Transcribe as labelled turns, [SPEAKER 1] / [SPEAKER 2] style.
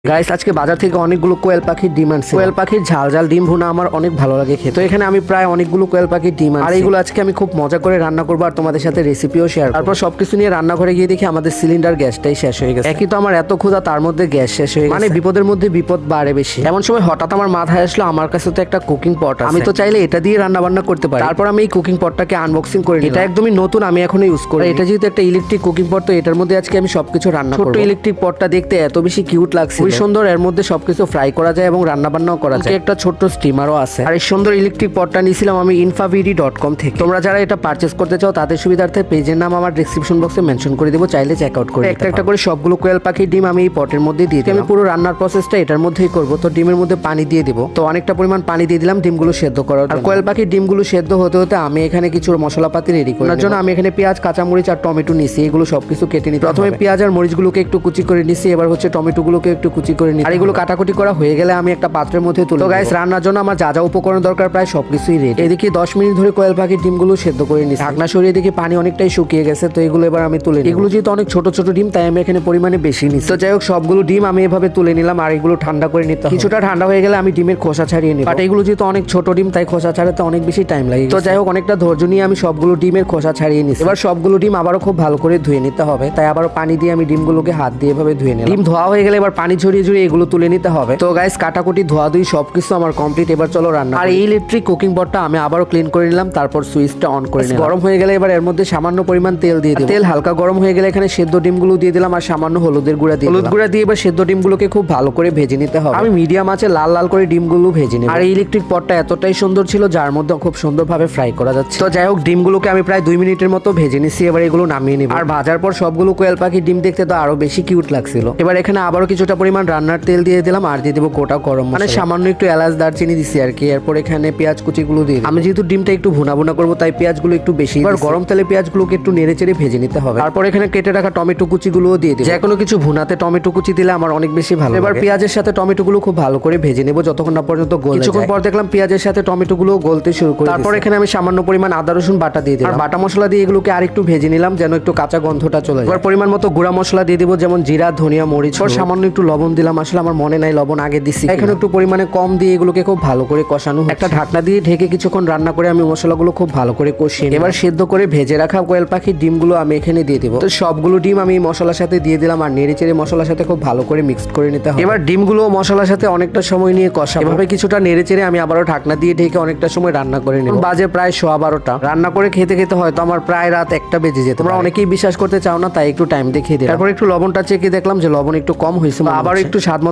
[SPEAKER 1] Guys আজকে বাজার থেকে অনেকগুলো কোয়েল পাখির ডিম আনছি। কোয়েল পাখির ঝাল ঝাল ডিম ভুনা আমার অনেক ভালো লাগে খেতে। তো এখানে আমি প্রায় অনেকগুলো কোয়েল পাখির ডিম আনছি, আর এগুলো আজকে আমি খুব মজা করে রান্না করবো আর তোমাদের সাথে রেসিপিও শেয়ার করব। তারপর সবকিছু নিয়ে রান্নাঘরে গিয়ে দেখি আমাদের সিলিন্ডার গ্যাসটাই শেষ হয়ে গেছে। একই তো আমার এত ক্ষুধা, তার মধ্যে গ্যাস শেষ হয়ে গেছে। মানে বিপদের মধ্যে বিপদ বাড়ে বেশি। এমন সময় হঠাৎ আমার মাথায় আসলো আমার কাছে তো একটা কুকিং পট আছে, আমি তো চাইলে এটা দিয়ে রান্না বান্না করতে পারি। তারপর আমি এই কুকিং পটটাকে আনবক্সিং করে নিলাম। এটা একদমই নতুন, আমি এখনো ইউজ করি। এটা যেহেতু একটা ইলেকট্রিক কুকিং পট, তো এটার মধ্যে আজকে আমি সবকিছু রান্না করব। ছোট ইলেকট্রিক পটটা দেখতে এত বেশি কিউট লাগছে, খুবই সুন্দর। এর মধ্যে সবকিছু ফ্রাই করা যায় এবং রান্না বান্নাও করা যায়। একটা ছোট্ট স্টিমারও আছে। আর এই সুন্দর ইলেকট্রিক পটটা নিয়েছিলাম আমি infavidi.com থেকে। তোমরা যারা এটা পারচেজ করতে চাও তাদের সুবিধার্থে পেজের নাম আমার ডেসক্রিপশন বক্সে মেনশন করে দেবো, চাইলে চেক আউট করে। একটা একটা করে সবগুলো কোয়েল পাখির ডিম আমি এই পটের মধ্যে দিয়ে দিই। আমি পুরো রান্নার প্রসেসটা এটার মধ্যেই করব। তো ডিমের মধ্যে পানি দিয়ে দিব, তো অনেকটা পরিমাণ পানি দিয়ে দিলাম ডিমগুলো সেদ্ধ করার জন্য। আর কোয়েল পাখির ডিমগুলো সেদ্ধ হতে হতে আমি এখানে কিছু মশলাপাতি রেডি করার জন্য আমি এখানে পেঁয়াজ, কাঁচামরিচ আর টমেটো নিছি। এগুলো সবকিছু কেটে নিতে। প্রথমে পেঁয়াজ আর মরিচগুলোকে একটু কুচি করে নিছি, এবার হচ্ছে টমেটোগুলোকে একটু কুচি করে নিই। আর এগুলো কাটাকুটি করা হয়ে গেলে আমি একটা পাত্রের মধ্যে তুলে। তো গাইস, রান্নার জন্য আমার যা যা উপকরণ দরকার প্রায় সবকিছুই রেডি। এদিকে 10 মিনিট ধরে কোয়েল পাখির ডিমগুলো সেদ্ধ করে নিছি। ঢাকনা সরিয়ে দেখি পানি অনেকটাই শুকিয়ে গেছে। তো এগুলো এবার আমি তুলে নিই। এগুলো যেহেতু অনেক ছোট ছোট ডিম, তাই আমি এখানে পরিমাণে বেশি নিছি। তো যাই হোক, সবগুলো ডিম আমি এভাবে তুলে নিলাম আর এগুলো ঠান্ডা করে নিতে হবে। কিছুটা ঠান্ডা হয়ে গেলে আমি ডিমের খোসা ছাড়িয়ে নিব। বাট এগুলো যেহেতু অনেক ছোট ডিম, তাই খোসা ছাড়াতে অনেক বেশি টাইম লাগে। তো যাই হোক, অনেকটা ধৈর্য নিয়ে আমি সবগুলো ডিমের খোসা ছাড়িয়ে নিছি। এবার সবগুলো ডিম আবারও খুব ভালো করে ধুয়ে নিতে হবে, তাই আবারও পানি দিয়ে আমি ডিমগুলোকে হাত দিয়ে এভাবে ধুয়ে নিলাম। ডিম ধোয়া হয়ে গেলে এবার পানি ঝরিয়ে ঝরিয়ে এগুলো তুলে নিতে হবে। তো গাইস, কাটাকুটি ধোয়া ধুই সবকিছু আমার কমপ্লিট। এবার চলো রান্না। আর এই ইলেকট্রিক কুকিং পটটা আমি আবারও ক্লিন করে নিলাম, তারপর সুইচটা অন করে নিলাম। গরম হয়ে গেলে এবার এর মধ্যে সামান্য পরিমাণ তেল দিয়ে দিই। তেল হালকা গরম হয়ে গেলে এখানে সেদ্ধ ডিমগুলো দিয়ে দিলাম আর সামান্য হলুদের গুঁড়া দিয়ে হলুদ গুঁড়া দিয়ে এবার সেদ্ধ ডিমগুলোকে খুব ভালো করে ভেজে নিতে হবে। আমি মিডিয়াম আঁচে লাল লাল করে ডিমগুলো ভেজে নিই। আর এই ইলেকট্রিক পটটা এতটাই সুন্দর ছিল যার মধ্যে খুব সুন্দরভাবে ফ্রাই করা যাচ্ছে। তো যাই হোক, ডিমগুলোকে আমি প্রায় 2 মিনিটের মতো ভেজে নিছি। এবার এগুলো নামিয়ে নিব। আর ভাজার পর সবগুলো কোয়েল পাখির ডিম দেখতে তো আরো বেশি কিউট লাগছিল। এবার এখানে আবারও কিছুটা পরিমাণ রান্নার তেল দিয়ে দিলাম আর দিয়ে দেবো গোটা গরম মসলা, মানে সামান্য একটু এলাচ দারচিনি দিছি আর কি। এরপর এখানে পেঁয়াজ কুচিগুলো দিয়ে, আমি যেহেতু ডিমটা একটু ভুনা ভুনা করবো তাই পেঁয়াজগুলো একটু বেশি। এবার গরম তেলে পেঁয়াজগুলোকে একটু নেড়ে চেড়ে ভেজে নিতে হবে। তারপর এখানে কেটে রাখা টমেটো কুচিগুলোও দিয়ে দিই। যে কোনো কিছু ভুনাতে টমেটো কুচি দিলে আমার অনেক বেশি ভালো। এবার পেঁয়াজের সাথে টমেটোগুলো খুব ভালো করে ভেজে নেবো যতক্ষণ না পর্যন্ত গলে যায়। কিছুক্ষণ পর দেখলাম পেঁয়াজের সাথে টমেটোগুলো গলতে শুরু করে। তারপর এখানে আমি সামান্য পরিমাণ আদা রসুন বাটা দিয়ে দিলাম। আর বাটা মশলা দিয়ে এগুলোকে আরেকটু ভেজে নিলাম যেন একটু কাঁচা গন্ধটা চলে যায়। এবার পরিমাণ মতো গুঁড়া মশলা দিয়ে দিব, যেমন জিরা, ধনিয়া, মরিচ। সামান্য একটু লবণ দিলাম, আসলে আমার মনে নাই লবণ আগে দিছি। এখানে একটু পরিমাণে কম দিয়ে এগুলোকে খুব ভালো করে কষানো। একটা ঢাকনা দিয়ে ঢেকে কিছুক্ষণ রান্না করে আমি মশলাগুলো খুব ভালো করে কষিয়ে এবার সেদ্ধ করে ভেজে রাখা কোয়েল পাখির ডিমগুলো আমি এখানে দিয়ে দিব। তো সবগুলো ডিম আমি মশলার সাথে দিয়ে দিলাম আর নেড়ে চেড়ে মশলার সাথে খুব ভালো করে মিক্সড করে নিতে হবে। এবার ডিমগুলো মশলার সাথে অনেকটা সময় নিয়ে কষাবো। এভাবে কিছুটা নেড়ে চেড়ে আমি আবারও ঢাকনা দিয়ে ঢেকে অনেকটা সময় রান্না করে নেব। বাজে প্রায় 12:15। রান্না করে খেতে খেতে হয়তো আমার প্রায় রাত 1টা বেজে যেত। তোমরা অনেকেই বিশ্বাস করতে চাও না, তাই একটু টাইম দেখিয়ে দিই। তারপর একটু লবণটা চেখে দেখলাম যে লবণ একটু কম হয়েছে, আবার একটু স্বাদ মতো